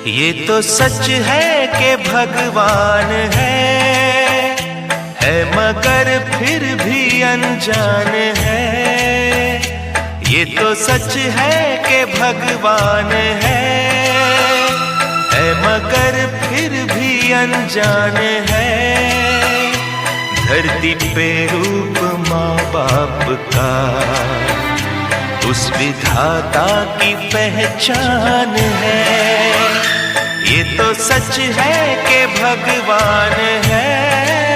ये तो सच है कि भगवान है मगर फिर भी अनजान है। ये तो सच है कि भगवान है मगर फिर भी अनजान है। धरती पे रूप माँ बाप का उस विधाता की पहचान है। ये तो सच है कि भगवान है